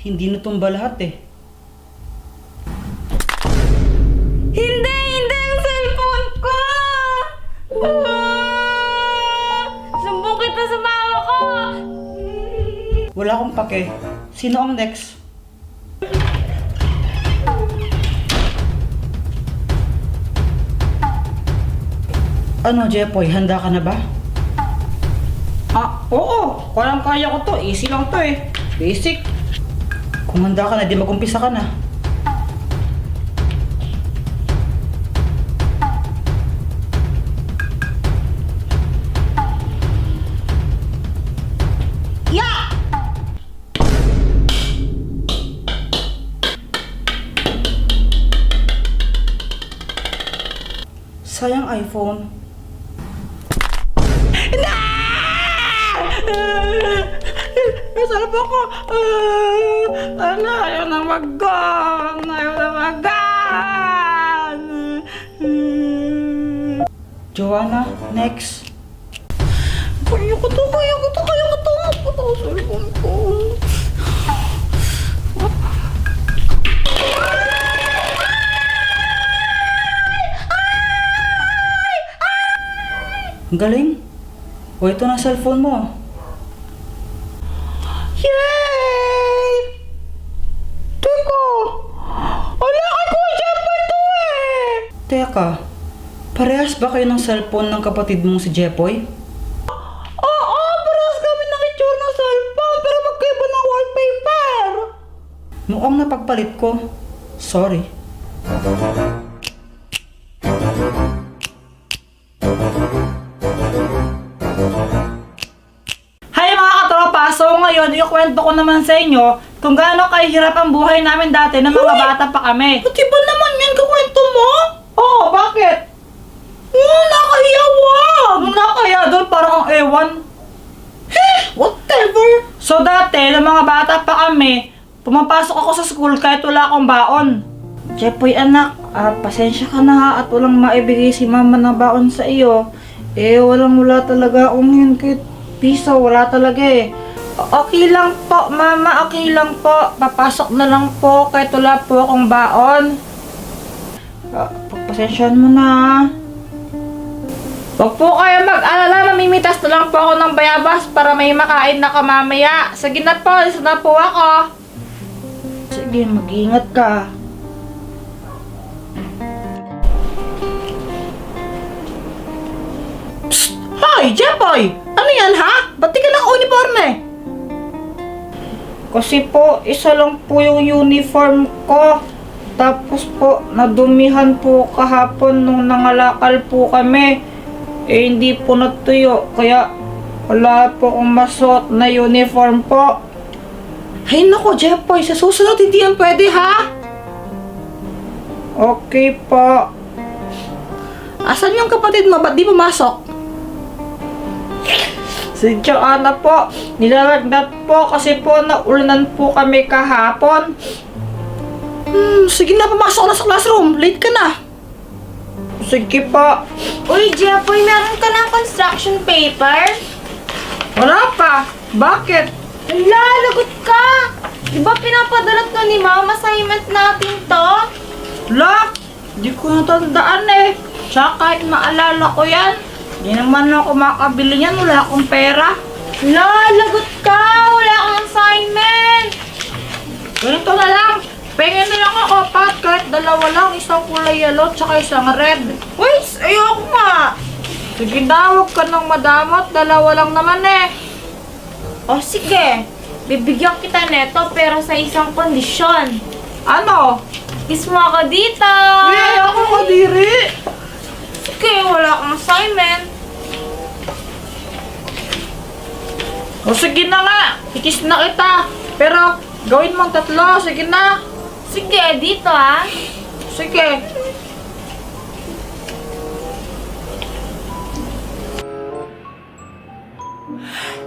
Hindi natumba lahat eh. Hindi yung cellphone ko! Sumbong kita sa mama ko! Wala akong pake. Sino ang next? Ano, Jepoy? Handa ka na ba? Oo. Kaya ko to. Easy lang to eh. Basic. Kung handa ka na, di mag-umpisa ka na. Ya! Sayang iPhone. Sarap ako. Ayaw na mag-gun. Joanna, next. Kaya ko to. Puto ko sa cellphone ko. Ang galing. O, ito na cellphone mo. Yay! Teka! Wala kay Kuya Jepoy to eh! Teka, parehas ba kayo ng cellphone ng kapatid mong si Jepoy? Oo, parehas kami ng itsura ng cellphone pero magkaiba ng wallpaper! Mukhang napagpalit ko. Sorry. Hi mga katropa! So ngayon, ikwento ko naman sa inyo kung gaano kahirap ang buhay namin dati ng mga bata pa kami. Pati ba naman yan kakwento mo? Oo, bakit? Nakahiya, wag! Nakahiya doon, parang ang ewan. Whatever! So dati, ng mga bata pa kami, pumapasok ako sa school kahit wala akong baon. Jepoy anak, pasensya ka na ha at walang maibigay si mama na baon sa iyo. Wala talaga akong yun kahit piso, wala talaga eh. Okay lang po, mama, okay lang po. Papasok na lang po kahit wala po akong baon. Pagpasensyahan mo na ha. Huwag po kayo mag-alala, mamimitas na lang po ako ng bayabas para may makain na kamamaya. Sige na po, isa na po ako. Sige, mag-ingat ka. Hoy, Jepoy! Ano yan ha? Ba't di ka naka-uniforme? Kasi po, isa lang po yung uniform ko. Tapos po, nadumihan po kahapon nung nangalakal po kami. Hindi po natuyo. Kaya wala po akong masuot na uniform po. Hay nako, Jepoy. Sa susunod, hindi yan pwede ha? Okay po. Asan yung kapatid mo? Ba't di pumasok? Si Joanna po, nilalagnat po kasi po naulanan po kami kahapon. Sige na, pumasok na sa classroom. Late ka na. Sige po. Uy, Jepoy, meron ka ng construction paper? Wala pa. Bakit? Ala, lagot ka! Di ba pinapadalat na ni mama assignment natin to? Wala. Di ko natandaan eh. Tsaka kahit maalala ko yan, di naman ako makabili yan. Wala akong pera. Ala, lagot ka! Wala kang assignment! Ganito na lang. Pengen na lang ako, Pat. Kahit dalawa lang. Isang kulay yellow, tsaka isang red. Uy, ayoko nga! Sige na, huwag ka nang madamot. Dalawa lang naman eh. O sige, bibigyan kita neto pero sa isang kondisyon. Ano? Kiss mo ako dito! Ako kadiri. Sige, wala kang assignment. O sige na nga. Ikis na kita. Pero gawin mong tatlo. Sige na. Sige, dito ah. Sige.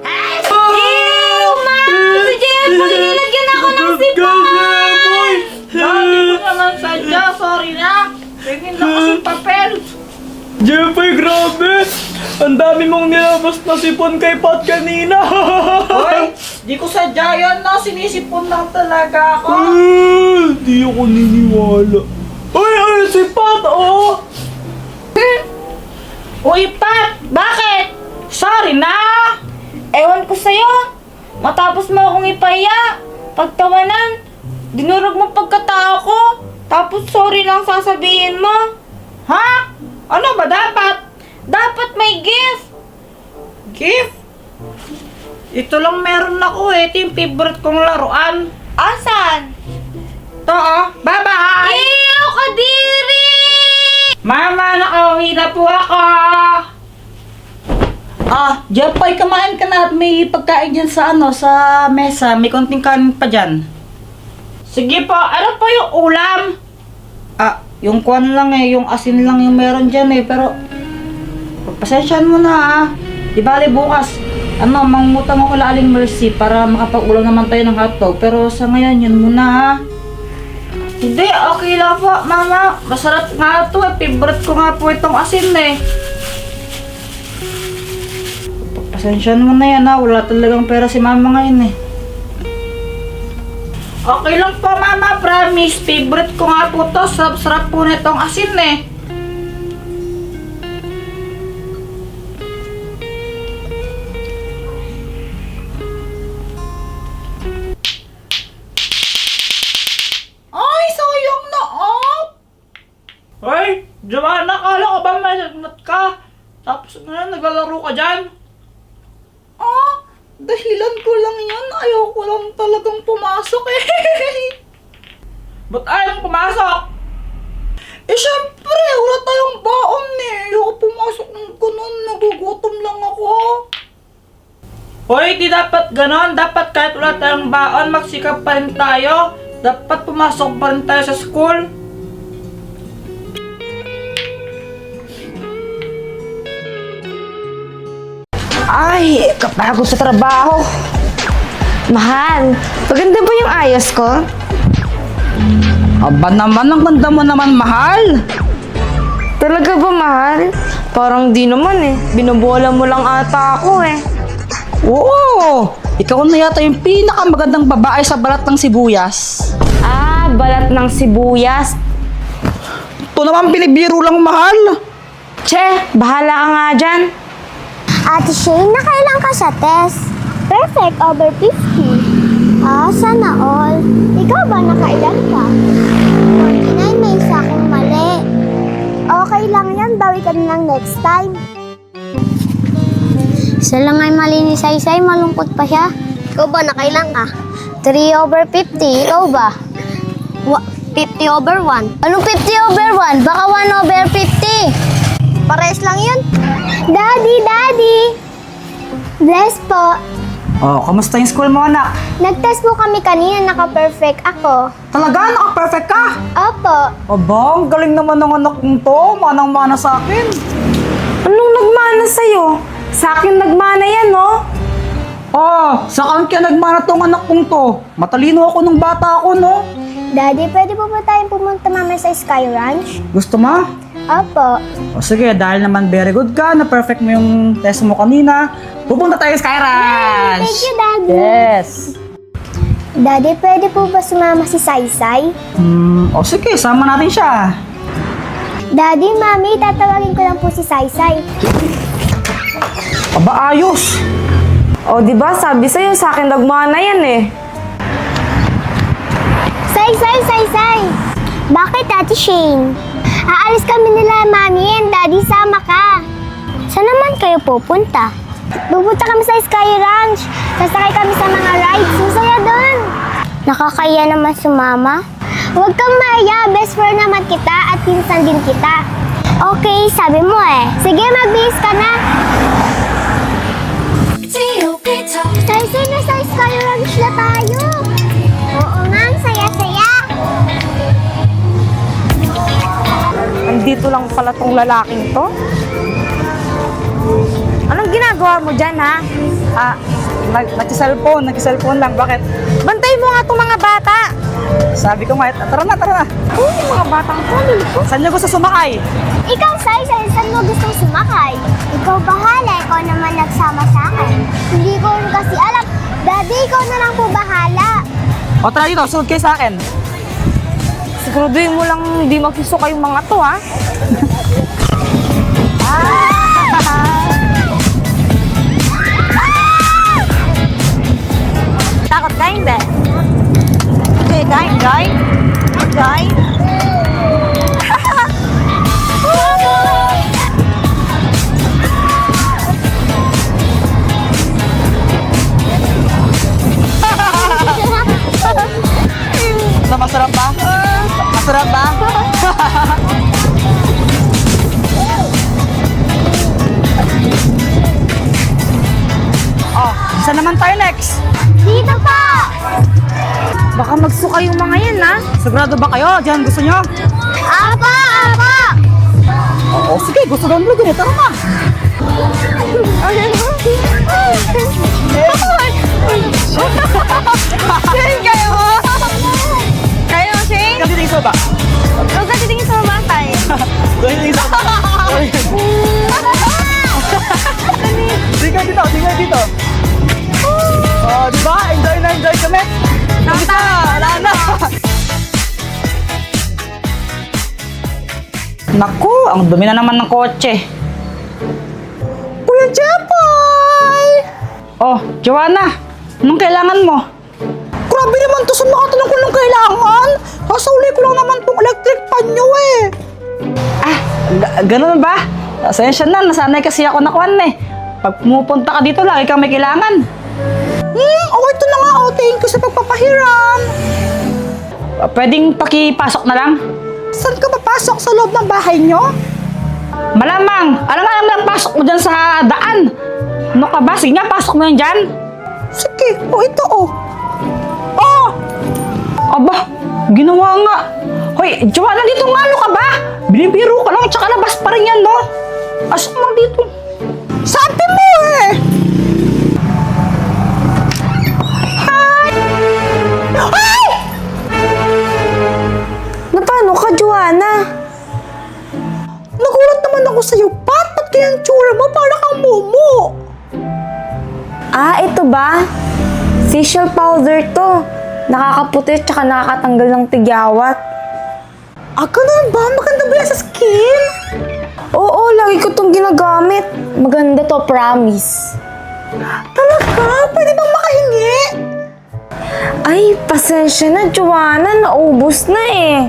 Ew, ma! Si Jepoy, nilagyan ako ng sipon! Dati ko naman sadya. Sorry na. Tingin na kasing papel. Jepoy, grabe! Ang dami mong nilabas na sipon kay Pat kanina! Hoy, Di ko sadya yan na. Sinisipon lang talaga ako. Di ako niniwala. Ay, si Pat, oh! Uy, Pat! Bakit? Sorry na! Ewan ko sa'yo. Matapos mo akong ipaya. Pagtawanan. Dinurog mo pagkatao ko. Tapos sorry lang sasabihin mo. Ha? Ano ba dapat? Dapat may gift. Gift? Ito lang meron ako eh. Ito yung favorite kong laruan. Asan? Ito oh. Bye-bye! Ew, kadiri! Mama, nakauwi na po ako! Ah, Jepay, kumain ka na at may pagkain dyan sa sa mesa. May konting kanin pa dyan. Sige po, ano po yung ulam? Ah, yung kwan lang eh, yung asin lang yung meron dyan eh, pero pagpasensyahan mo na ah. Di bali bukas, mangutang ako la Aling Mercy para makapag-ulam naman tayo ng hotdog. Pero sa ngayon, yun muna ah. Hindi, okay lang po, mama. Masarap nga ito eh. Favorite ko nga po itong asin eh. Pasensyahan mo na yan ha. Wala talagang pera si mama ngayon eh. Okay lang po, mama. Promise. Favorite ko nga po to. Sarap-sarap po na itong asin eh. Ay, sayang na up! Ay, Joanna, kala ko ba may nagnat ka? Tapos na naglalaro ka dyan? Ah, dahilan ko lang yan. Ayoko lang talagang pumasok eh. Ba't ayaw mong pumasok? Eh, syempre, wala tayong baon eh. Ayoko pumasok ng ganun. Nagugutom lang ako. Hoy, di dapat ganon. Dapat kahit wala tayong baon, magsikap pa rin tayo. Dapat pumasok pa rin tayo sa school. Ay, kapagod sa trabaho. Mahal, maganda ba yung ayos ko? Aba naman, ang ganda mo naman, mahal. Talaga ba, mahal? Parang di naman eh. Binobola mo lang ata ako eh. Oo, ikaw na yata yung pinakamagandang babae sa balat ng sibuyas. Ah, balat ng sibuyas. Ito naman binibiro lang, mahal. Che, bahala ka nga dyan. Ate Shane, nakailan ka sa test? Perfect, over 50. Ah, sana all. Ikaw ba nakailan ka? 49, may isa akong mali. Okay lang yan, bawi ka na lang next time. Isa lang ay mali ni Saysay, malungkot pa siya. Ikaw ba nakailan ka? 3 over 50, ikaw ba? 50 over 1. Anong 50 over 1? Baka 1 over 50. Pares lang yun. Daddy! Bless po. Oh, kamusta yung school mo, anak? Nag-test po kami kanina, naka-perfect ako. Talaga, naka-perfect ka? Opo. Aba, ang galing naman ng anak kong to. Manang-mana sa akin. Anong nagmana sa'yo? Sa akin nagmana yan, no? Oh, saan kaya nagmana tong anak kong to? Matalino ako nung bata ako, no? Daddy, pwede po ba tayong pumunta mamaya sa Sky Ranch? Gusto mo? Opo. O sige, dahil naman very good ka, na perfect mo yung test mo kanina, pupunta tayo sa Sky Ranch! Thank you, Daddy. Yes! Daddy, pwede po ba sumama si Saysay? O sige, sama natin siya. Daddy, Mami, tatawagin ko lang po si Saysay. Aba, ayos! O, di ba sabi sa'yo, sa akin nagmana yan eh. Saysay! Bakit, Ate Shane? Aalis kami nila, Mami and Daddy, sama ka. Saan naman kayo pupunta? Pupunta kami sa Sky Ranch. Sasakay kami sa mga rides. Masaya doon. Nakakaya naman sumama. Huwag kang maya. Best friend naman kita at pinsan din kita. Okay, sabi mo eh. Sige, magbihis ka na. Saysay, nasa Sky Ranch na tayo. Oo nga, ang saya-saya. Andito lang pala tong lalaking to. Anong ginagawa mo dyan, ha? Nag-cellphone lang, bakit? Bantay mo nga tong mga bata. Sabi ko nga, tara na. Oh, yung mga batang to, lilipot. Saan niyo gusto sumakay? Ikaw, Saysay, saan mo gustong sumakay? Ikaw bahala, ikaw naman nagsama sa akin. Hindi ko rin kasi alam Daddy, ikaw na lang po bahala. O tara dito, sunod kayo sa akin. Siguraduhin mo lang hindi magsusuka yung mga to, ha? Takot ka, hindi? Okay, enjoy. Enjoy. Masarap ba? Masarap ba? Oh, saan naman tayo next? Dito po! Baka magsuka yung mga yan, ha? Sigurado ba kayo? Diyan gusto nyo? Apa! Apa! Oo, sige. Gusto daw nyo ganito. Tara na. Shane, kayo mo! Kayo, Shane? Kasi tingin sa ba? Huwag ka titingin sa mamatay. Kasi tingin sa ba? Tingnan dito, tingnan dito. Oh, di ba? Enjoy na enjoy kami. Nakita, wala na. Naku, ang dumi na naman ng kotse. Kuya Jepoy! Oh, Joanna, anong kailangan mo? Grabe naman to, sa makatanong ko nung kailangan. Kasauli ko lang naman tong electric pan nyo eh. Ah, ganun ba? Pasensya na, nasanay kasi ako na kwan eh. Pag pumupunta ka dito, lagi kang may kailangan. Okay to na nga. Oh, thank you sa pagpapahiram. Pwedeng pakipasok na lang? Saan ka papasok? Sa loob ng bahay nyo? Malamang. Alam lang pasok mo dyan sa daan. Ano ka ba? Sige nga, pasok mo yan dyan. Sige. Oh, ito oh. Oh! Aba, ginawa nga. Hoy, Joanna, dito nga. Ano ka ba? Binibiro ka lang, tsaka labas pa rin yan, no? Asok lang dito. Sabi mo eh! Hi! Ay! Na paano ka, Joanna? Nagulat naman ako sa'yo, Pat. Ba't kaya ang tsura mo? Para kang Momo. Ah, ito ba? Facial powder to. Nakakaputi tsaka nakakatanggal ng tigyawat. Ah, ganun ba? Maganda ba yan sa skin? Oo, lagi ko tong ginagamit. Maganda to, promise. Talaga? Pwede bang makahingi? Ay, pasensya na, Joanna. Naubos na eh.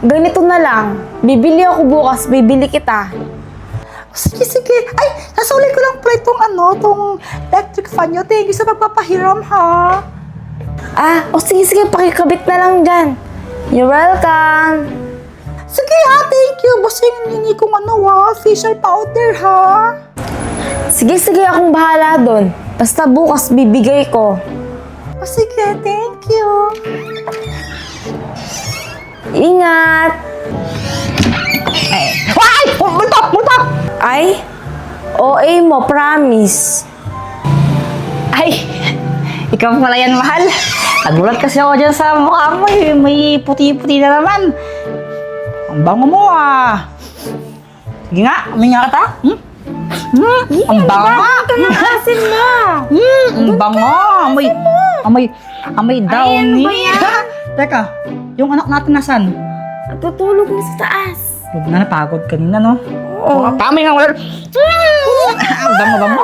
Ganito na lang. Bibili ako bukas, bibili kita. Sige, sige. Ay, nasuli ko lang pala itong electric fan nyo. Thank you sa pagpapahiram, ha? Sige, pakikabit na lang dyan. You're welcome. Sige, ha? Thank you. Basta yung hiningi kong facial powder, ha? Sige, akong bahala doon. Basta bukas bibigay ko. Sige, thank you. Ingat! Ay! Multap! Ay, OA mo, promise. Ay! Ikaw pala yan, mahal. Nagulat kasi ako dyan sa mukha mo. May puti-puti na naman. Ang bango mo, ah. Sige nga, uminga ka ta. Ang bango nga. Asin mo! Ang bango. Amoy downy. ba yan? Teka, yung anak natin nasan? Tutulog na sa taas. Huwag na napagod kanina, no? Oo. Pamay nga wala. Ang bango.